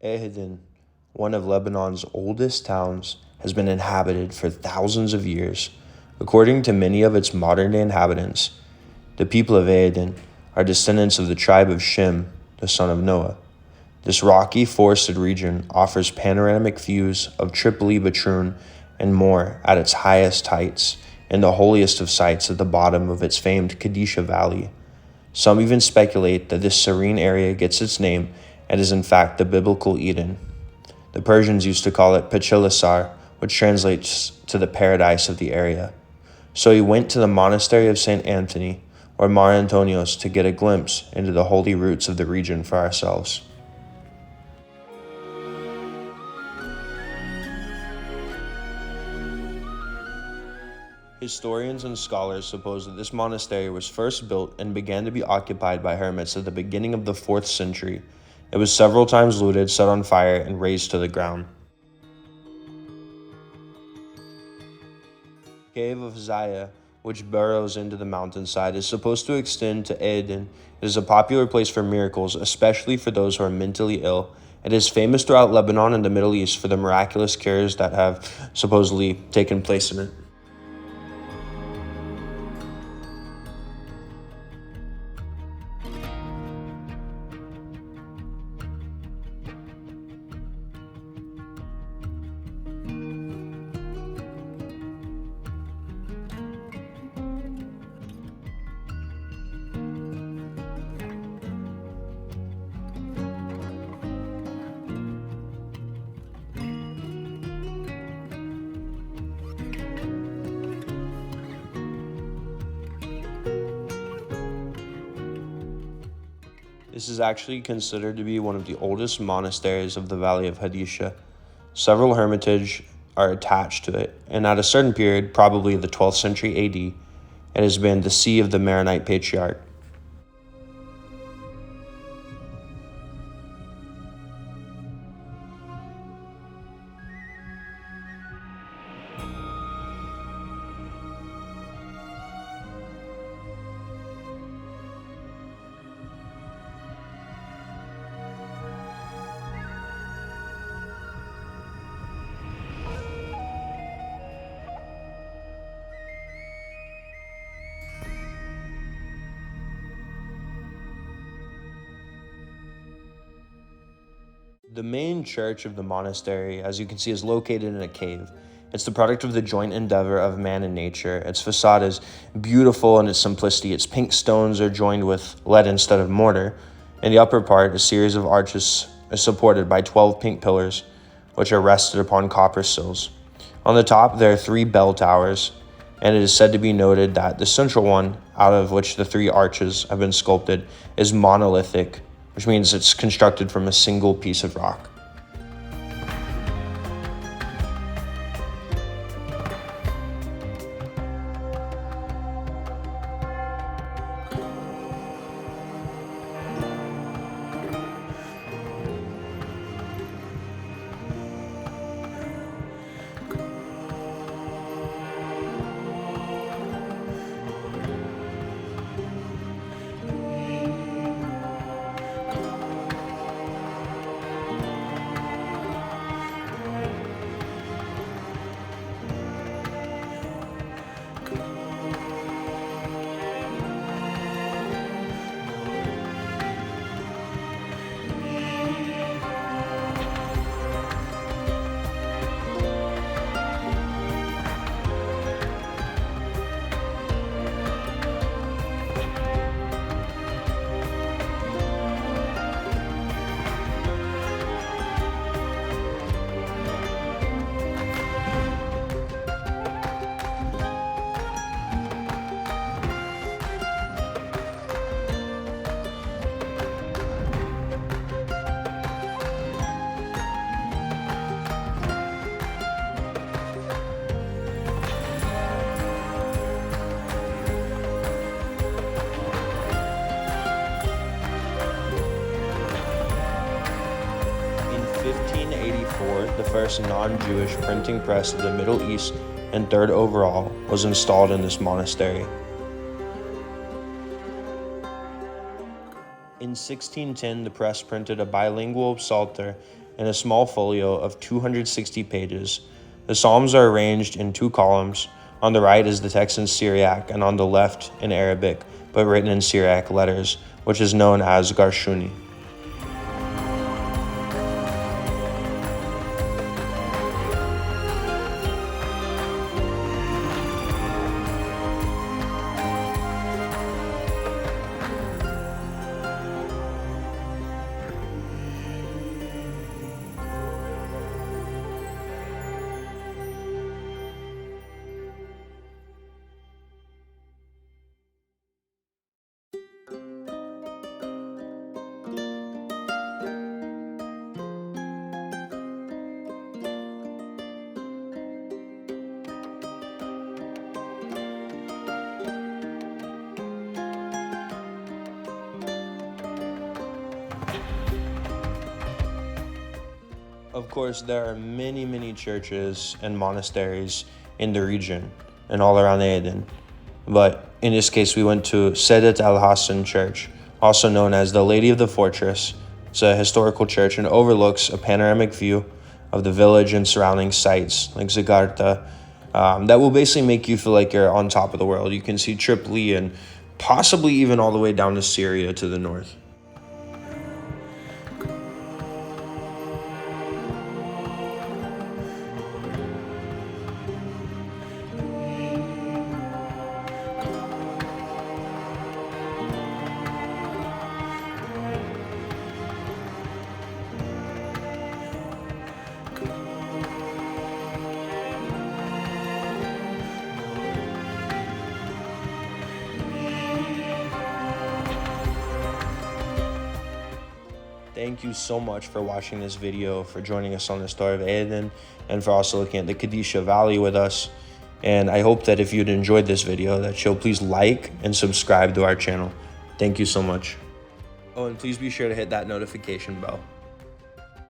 Ehden, one of Lebanon's oldest towns, has been inhabited for thousands of years. According to many of its modern-day inhabitants, the people of Ehden are descendants of the tribe of Shem, the son of Noah. This rocky, forested region offers panoramic views of Tripoli, Beirut, and more at its highest heights, and the holiest of sites at the bottom of its famed Qadisha valley. Some even speculate that this serene area gets its name and is in fact the biblical Eden. The Persians used to call it Pachilasar, which translates to the paradise of the area. So we went to the monastery of St. Anthony, or Mar Antonios, to get a glimpse into the holy roots of the region for ourselves. Historians and scholars suppose that this monastery was first built and began to be occupied by hermits at the beginning of the 4th century. It was several times looted, set on fire, and razed to the ground. The cave of Qozhaya, which burrows into the mountainside, is supposed to extend to Ehden. It is a popular place for miracles, especially for those who are mentally ill. It is famous throughout Lebanon and the Middle East for the miraculous cures that have supposedly taken place in it. This is actually considered to be one of the oldest monasteries of the Valley of Qadisha. Several hermitage are attached to it, and at a certain period, probably the 12th century AD, it has been the see of the Maronite Patriarch. The main church of the monastery, as you can see, is located in a cave. It's the product of the joint endeavor of man and nature. Its facade is beautiful in its simplicity. Its pink stones are joined with lead instead of mortar. In the upper part, a series of arches is supported by 12 pink pillars, which are rested upon copper sills. On the top, there are 3 bell towers, and it is said to be noted that the central one, out of which the 3 arches have been sculpted, is monolithic, which means it's constructed from a single piece of rock. In 1584, the first non-Jewish printing press of the Middle East and third overall was installed in this monastery. In 1610, the press printed a bilingual psalter in a small folio of 260 pages. The Psalms are arranged in 2 columns. On the right is the text in Syriac, and on the left in Arabic, but written in Syriac letters, which is known as Garshuni. Of course, there are many churches and monasteries in the region and all around Ehden. But in this case, we went to Sedet Al Hassan Church, also known as the Lady of the Fortress. It's a historical church and overlooks a panoramic view of the village and surrounding sites like Zagharta that will basically make you feel like you're on top of the world. You can see Tripoli and possibly even all the way down to Syria to the north. Thank you so much for watching this video, for joining us on the story of Ehden, and for also looking at the Qadisha Valley with us. And I hope that if you'd enjoyed this video, that you'll please like and subscribe to our channel. Thank you so much. Oh, and please be sure to hit that notification bell.